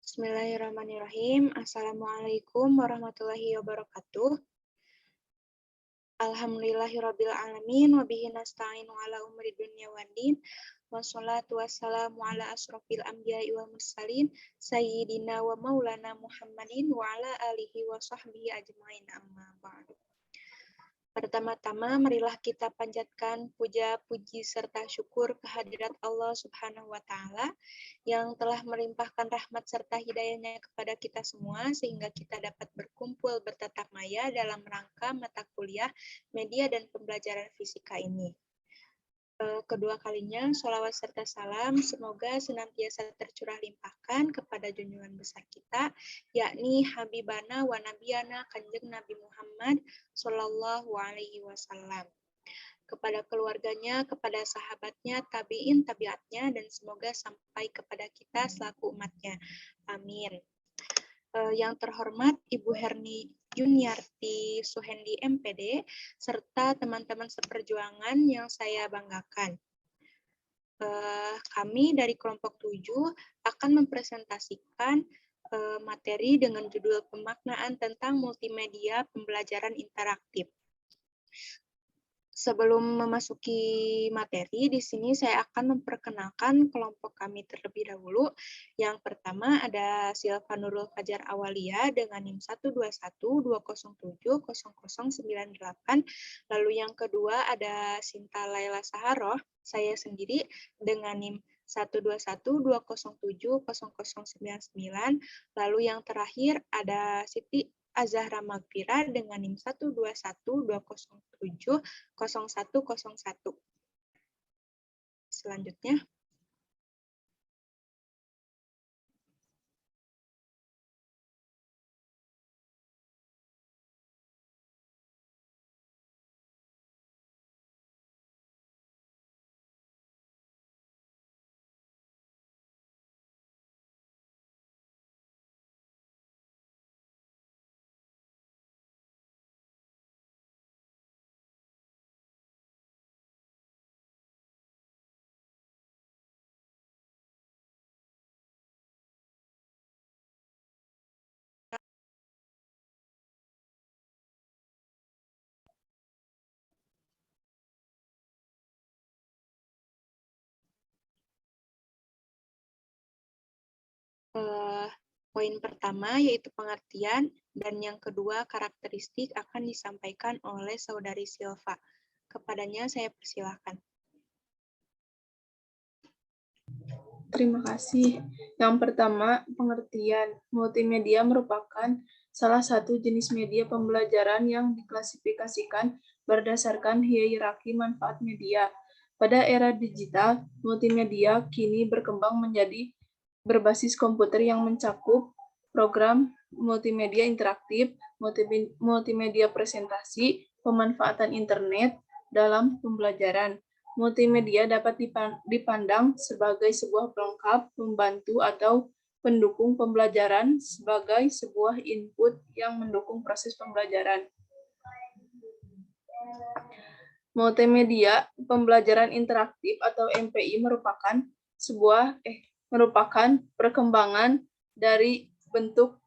Bismillahirrahmanirrahim. Assalamualaikum warahmatullahi wabarakatuh. Alhamdulillahirabbil alamin wa bihi nasta'inu ala umuri dunya waddin. Wassalatu wassalamu ala asrofil anbiya'i wal mursalin sayyidina wa maulana Muhammadin wa ala alihi wa sahbihi ajmain amma ba'du. Pertama-tama, marilah kita panjatkan puja, puji, serta syukur kehadirat Allah Subhanahu wa Ta'ala yang telah melimpahkan rahmat serta hidayahnya kepada kita semua, sehingga kita dapat berkumpul bertatap maya dalam rangka mata kuliah media dan pembelajaran fisika ini. Kedua kalinya, sholawat serta salam semoga senantiasa tercurah limpahkan kepada junjungan besar kita, yakni Habibana wa Nabiyana Kanjeng Nabi Muhammad Sallallahu Alaihi Wasallam, kepada keluarganya, kepada sahabatnya, tabi'in, tabiatnya, dan semoga sampai kepada kita selaku umatnya. Amin. Yang terhormat Ibu Herni Juniarti Suhendi MPD, serta teman-teman seperjuangan yang saya banggakan. Kami dari kelompok 7 akan mempresentasikan materi dengan judul pemaknaan tentang multimedia pembelajaran interaktif. Sebelum memasuki materi, di sini saya akan memperkenalkan kelompok kami terlebih dahulu. Yang pertama ada Silva Nurul Fajar Awalia dengan NIM 12120700098. Lalu yang kedua ada Sinta Laila Saharoh, saya sendiri dengan NIM 12120700099. Lalu yang terakhir ada Siti Azahra Magfira dengan NIM 12120700101. Selanjutnya. Poin pertama yaitu pengertian, dan yang kedua karakteristik akan disampaikan oleh Saudari Silva. Kepadanya saya persilahkan. Terima kasih. Yang pertama, pengertian. Multimedia merupakan salah satu jenis media pembelajaran yang diklasifikasikan berdasarkan hierarki manfaat media. Pada era digital, multimedia kini berkembang menjadi berbasis komputer yang mencakup program multimedia interaktif, multimedia presentasi, pemanfaatan internet dalam pembelajaran. Multimedia dapat dipandang sebagai sebuah pelengkap, pembantu, atau pendukung pembelajaran sebagai sebuah input yang mendukung proses pembelajaran. Multimedia pembelajaran interaktif atau MPI merupakan perkembangan dari bentuk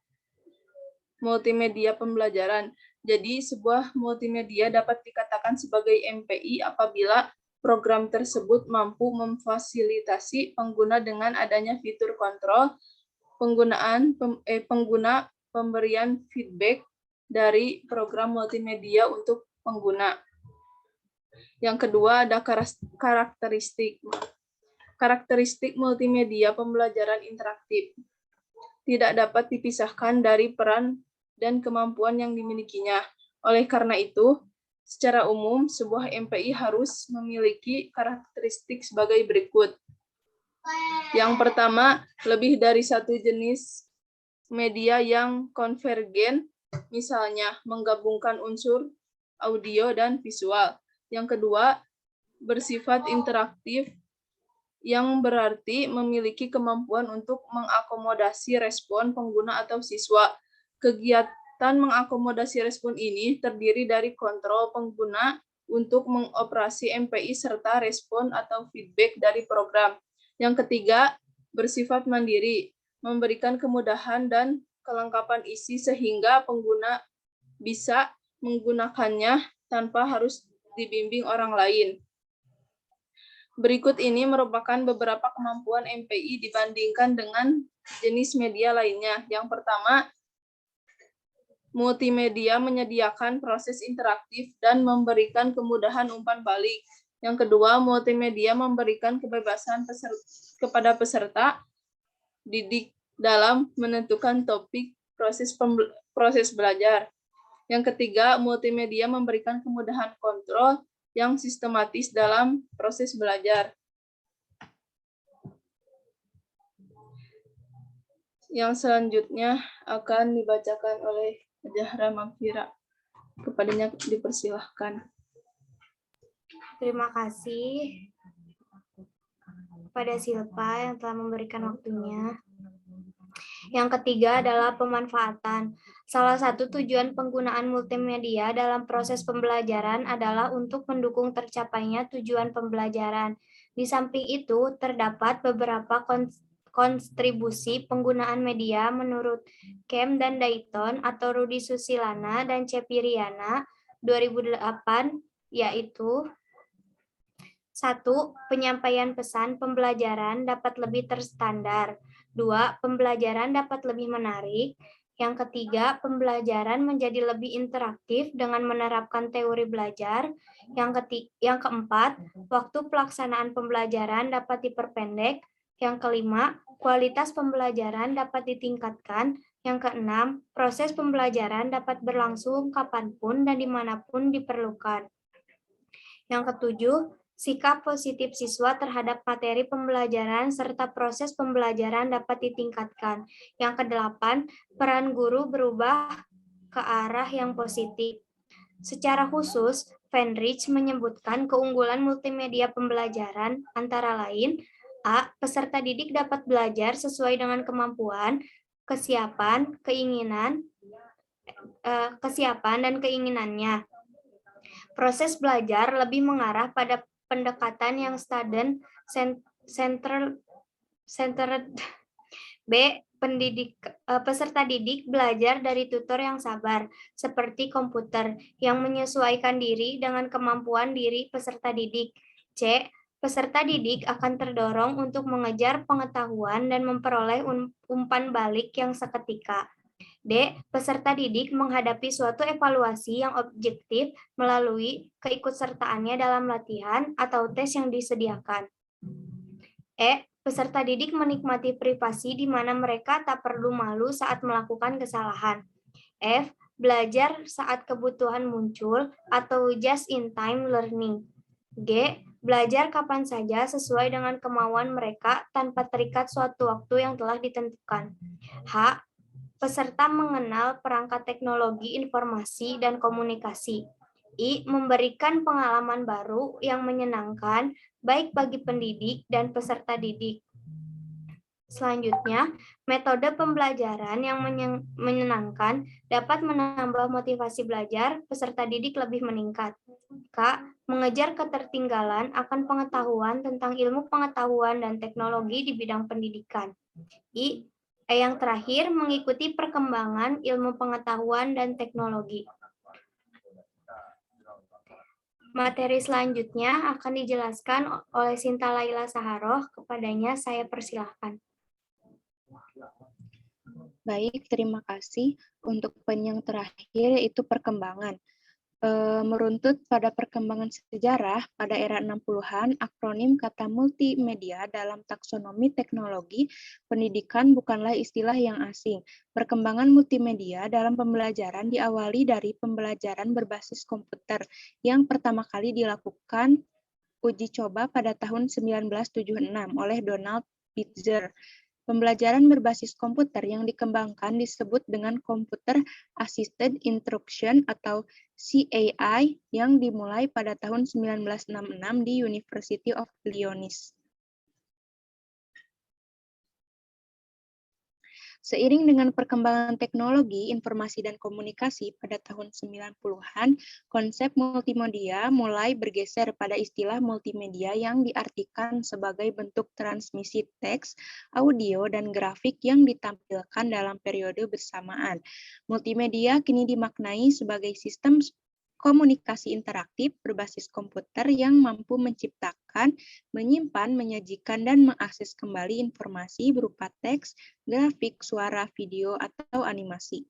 multimedia pembelajaran. Jadi, sebuah multimedia dapat dikatakan sebagai MPI apabila program tersebut mampu memfasilitasi pengguna dengan adanya fitur kontrol, pemberian feedback dari program multimedia untuk pengguna. Yang kedua ada karakteristik. Karakteristik multimedia pembelajaran interaktif tidak dapat dipisahkan dari peran dan kemampuan yang dimilikinya. Oleh karena itu, secara umum, sebuah MPI harus memiliki karakteristik sebagai berikut. Yang pertama, lebih dari satu jenis media yang konvergen, misalnya menggabungkan unsur audio dan visual. Yang kedua, bersifat interaktif, yang berarti memiliki kemampuan untuk mengakomodasi respon pengguna atau siswa. Kegiatan mengakomodasi respon ini terdiri dari kontrol pengguna untuk mengoperasi MPI serta respon atau feedback dari program. Yang ketiga, bersifat mandiri, memberikan kemudahan dan kelengkapan isi sehingga pengguna bisa menggunakannya tanpa harus dibimbing orang lain. Berikut ini merupakan beberapa kemampuan MPI dibandingkan dengan jenis media lainnya. Yang pertama, multimedia menyediakan proses interaktif dan memberikan kemudahan umpan balik. Yang kedua, multimedia memberikan kebebasan kepada peserta didik dalam menentukan topik proses belajar. Yang ketiga, multimedia memberikan kemudahan kontrol yang sistematis dalam proses belajar. Yang selanjutnya akan dibacakan oleh Zahra Magfira. Kepadanya dipersilahkan. Terima kasih kepada Silpa yang telah memberikan waktunya. Yang ketiga adalah pemanfaatan. Salah satu tujuan penggunaan multimedia dalam proses pembelajaran adalah untuk mendukung tercapainya tujuan pembelajaran. Di samping itu, terdapat beberapa kontribusi penggunaan media menurut Kem dan Dayton atau Rudi Susilana dan Cepiriana 2008, yaitu 1. Penyampaian pesan pembelajaran dapat lebih terstandar. 2. Pembelajaran dapat lebih menarik. Yang ketiga, pembelajaran menjadi lebih interaktif dengan menerapkan teori belajar. Yang keempat, waktu pelaksanaan pembelajaran dapat diperpendek. Yang kelima, kualitas pembelajaran dapat ditingkatkan. Yang keenam, proses pembelajaran dapat berlangsung kapanpun dan dimanapun diperlukan. Yang ketujuh, sikap positif siswa terhadap materi pembelajaran serta proses pembelajaran dapat ditingkatkan. Yang kedelapan, peran guru berubah ke arah yang positif. Secara khusus, Fenrich menyebutkan keunggulan multimedia pembelajaran antara lain: A. Peserta didik dapat belajar sesuai dengan kemampuan, kesiapan, dan keinginannya. Proses belajar lebih mengarah pada pendekatan yang student-centered. B. Peserta didik belajar dari tutor yang sabar, seperti komputer, yang menyesuaikan diri dengan kemampuan diri peserta didik. C. Peserta didik akan terdorong untuk mengejar pengetahuan dan memperoleh umpan balik yang seketika. D. Peserta didik menghadapi suatu evaluasi yang objektif melalui keikutsertaannya dalam latihan atau tes yang disediakan. E. Peserta didik menikmati privasi di mana mereka tak perlu malu saat melakukan kesalahan. F. Belajar saat kebutuhan muncul atau just-in-time learning. G. Belajar kapan saja sesuai dengan kemauan mereka tanpa terikat suatu waktu yang telah ditentukan. H. Peserta mengenal perangkat teknologi informasi dan komunikasi. I. Memberikan pengalaman baru yang menyenangkan, baik bagi pendidik dan peserta didik. Selanjutnya, metode pembelajaran yang menyenangkan dapat menambah motivasi belajar, peserta didik lebih meningkat. K. Mengejar ketertinggalan akan pengetahuan tentang ilmu pengetahuan dan teknologi di bidang pendidikan. I. Yang terakhir, mengikuti perkembangan ilmu pengetahuan dan teknologi. Materi selanjutnya akan dijelaskan oleh Sinta Laila Saharoh. Kepadanya saya persilahkan. Baik, terima kasih. Untuk poin yang terakhir yaitu perkembangan. Meruntut pada perkembangan sejarah, pada era 60-an, akronim kata multimedia dalam taksonomi teknologi pendidikan bukanlah istilah yang asing. Perkembangan multimedia dalam pembelajaran diawali dari pembelajaran berbasis komputer yang pertama kali dilakukan uji coba pada tahun 1976 oleh Donald Pitzer. Pembelajaran berbasis komputer yang dikembangkan disebut dengan Computer Assisted Instruction atau CAI yang dimulai pada tahun 1966 di University of Illinois. Seiring dengan perkembangan teknologi, informasi, dan komunikasi pada tahun 90-an, konsep multimedia mulai bergeser pada istilah multimedia yang diartikan sebagai bentuk transmisi teks, audio, dan grafik yang ditampilkan dalam periode bersamaan. Multimedia kini dimaknai sebagai sistem komunikasi interaktif berbasis komputer yang mampu menciptakan, menyimpan, menyajikan, dan mengakses kembali informasi berupa teks, grafik, suara, video, atau animasi.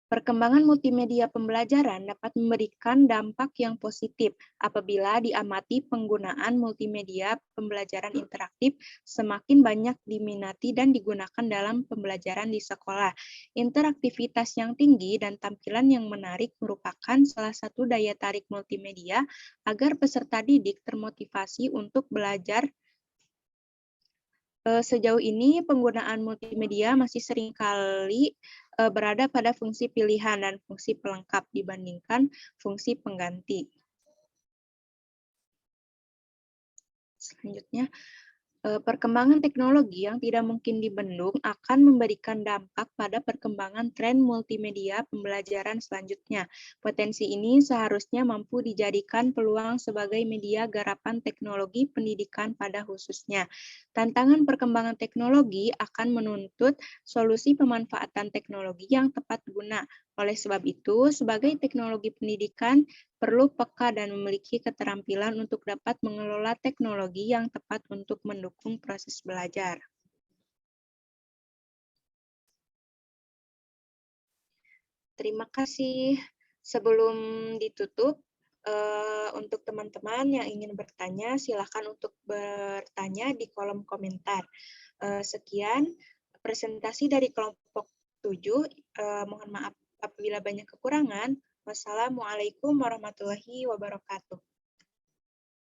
Perkembangan multimedia pembelajaran dapat memberikan dampak yang positif apabila diamati penggunaan multimedia pembelajaran interaktif semakin banyak diminati dan digunakan dalam pembelajaran di sekolah. Interaktivitas yang tinggi dan tampilan yang menarik merupakan salah satu daya tarik multimedia agar peserta didik termotivasi untuk belajar. Sejauh ini penggunaan multimedia masih seringkali berada pada fungsi pilihan dan fungsi pelengkap dibandingkan fungsi pengganti. Selanjutnya, perkembangan teknologi yang tidak mungkin dibendung akan memberikan dampak pada perkembangan tren multimedia pembelajaran selanjutnya. Potensi ini seharusnya mampu dijadikan peluang sebagai media garapan teknologi pendidikan pada khususnya. Tantangan perkembangan teknologi akan menuntut solusi pemanfaatan teknologi yang tepat guna. Oleh sebab itu, sebagai teknologi pendidikan, perlu peka dan memiliki keterampilan untuk dapat mengelola teknologi yang tepat untuk mendukung proses belajar. Terima kasih. Sebelum ditutup, untuk teman-teman yang ingin bertanya, silakan untuk bertanya di kolom komentar. Sekian presentasi dari kelompok 7. Mohon maaf apabila banyak kekurangan. Wassalamualaikum warahmatullahi wabarakatuh.